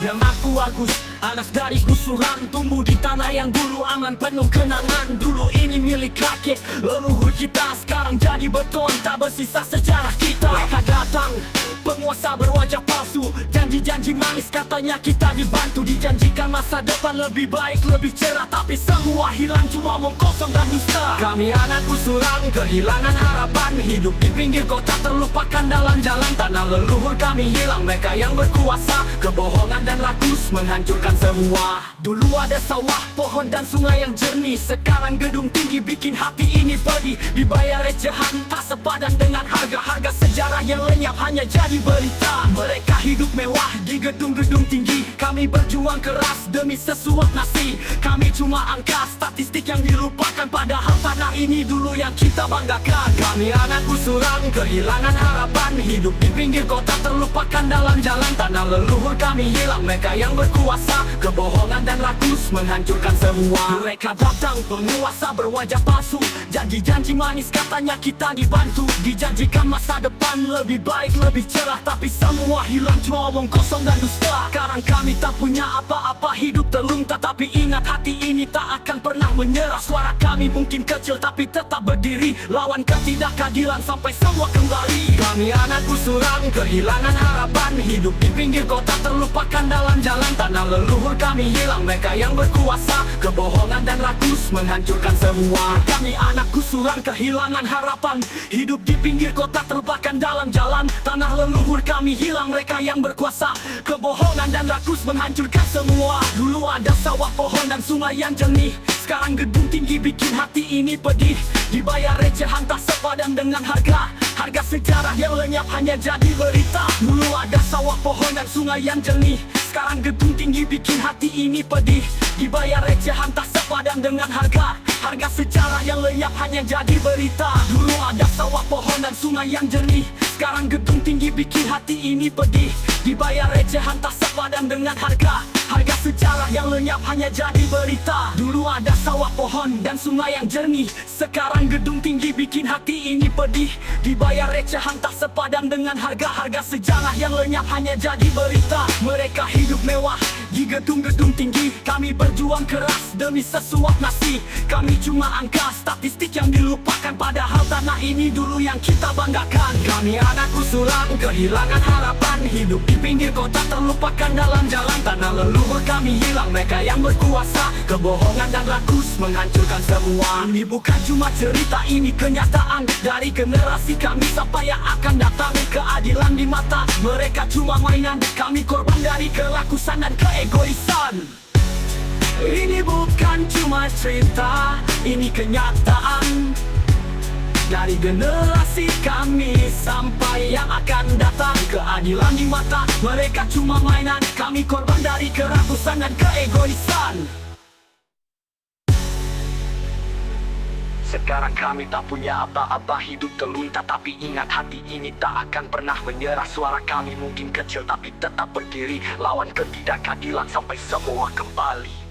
Namaku Agus, anak dari gusuran, tumbuh di tanah yang dulu aman penuh kenangan. Dulu ini milik kakek leluhur kita, sekarang jadi beton, tak bersisa sejarah kita. Mereka datang, penguasa berwajah palsu, janji-janji manis katanya kita dibantu. Dijanjikan masa depan lebih baik, lebih cerah, tapi semua hilang cuma omong kosong dan dusta. Kami anak gusuran, kehilangan harapan, hidup di pinggir kota terlupakan dalam jalan. Tanah leluhur kami hilang, mereka yang berkuasa, kebohongan dan rakus menghancurkan semua. Dulu ada sawah, pohon dan sungai yang jernih, sekarang gedung tinggi bikin hati ini pedih. Dibayar recehan tak sepadan dengan harga sejarah yang lenyap hanya jadi berita. Mereka hidup mewah di gedung-gedung tinggi, kami berjuang keras demi sesuap nasi. Kami cuma angka statistik yang dilupakan, padahal tanah ini dulu yang kita banggakan. Kami anak gusuran, kehilangan harapan, hidup di pinggir kota terlupakan dalam jalan. Tanah leluhur kami hilang, mereka yang berkuasa, kebohongan dan rakus menghancurkan semua. Mereka datang, penguasa berwajah palsu, janji-janji manis katanya kita dibantu. Dijanjikan masa depan lebih baik, lebih cerah, tapi semua hilang cuma omong kosong dan dusta. Sekarang kami tak punya apa-apa, hidup terlunta, tapi ingat hati ini tak akan pernah menyerah. Suara kami mungkin kecil tapi tetap berdiri, lawan ketidakadilan sampai semua kembali. Kami anak gusuran, kehilangan harapan, hidup di pinggir kota terlupakan dalam jalan. Tanah leluhur kami hilang, mereka yang berkuasa, kebohongan dan rakus menghancurkan semua. Kami anak gusuran, kehilangan harapan, hidup di pinggir kota terlupakan dalam jalan. Tanah leluhur kami hilang, mereka yang berkuasa, kebohongan dan rakus menghancurkan semua. Dulu ada sawah, pohon dan sungai yang jernih, sekarang gedung tinggi bikin hati ini pedih. Dibayar recehan tak sepadan dengan harga sejarah yang lenyap hanya jadi berita. Dulu ada sawah, pohon dan sungai yang jernih, sekarang gedung tinggi bikin hati ini pedih. Dibayar recehan tak sepadan dengan harga sejarah yang lenyap hanya jadi berita. Dulu ada sawah, pohon dan sungai yang jernih, sekarang gedung tinggi bikin hati ini pedih. Dibayar recehan tak sepadan dengan harga sejarah yang lenyap hanya jadi berita. Dulu ada sawah, pohon dan sungai yang jernih, sekarang gedung tinggi bikin hati ini pedih. Dibayar recehan tak sepadan dengan harga sejarah yang lenyap hanya jadi berita. Mereka hidup mewah di gedung-gedung tinggi, kami berjuang keras demi sesuap nasi. Kami cuma angka statistik yang dilupakan, padahal tanah ini dulu yang kita banggakan. Kami anak gusuran, kehilangan harapan, hidup di pinggir kota terlupakan dalam jalan. Tanah leluhur kami hilang, mereka yang berkuasa, kebohongan dan rakus menghancurkan semua. Ini bukan cuma cerita, ini kenyataan dari generasi kami sampai yang akan datang. Keadilan di mata mereka cuma mainan, kami korban dari kerakusan dan keegoisan. Ini bukan cuma cerita, ini kenyataan dari generasi kami sampai yang akan datang. Keadilan di mata mereka cuma mainan, kami korban dari kerakusan dan keegoisan. Sekarang kami tak punya apa-apa, hidup terlunta, tapi ingat hati ini tak akan pernah menyerah. Suara kami mungkin kecil tapi tetap berdiri, lawan ketidakadilan sampai semua kembali.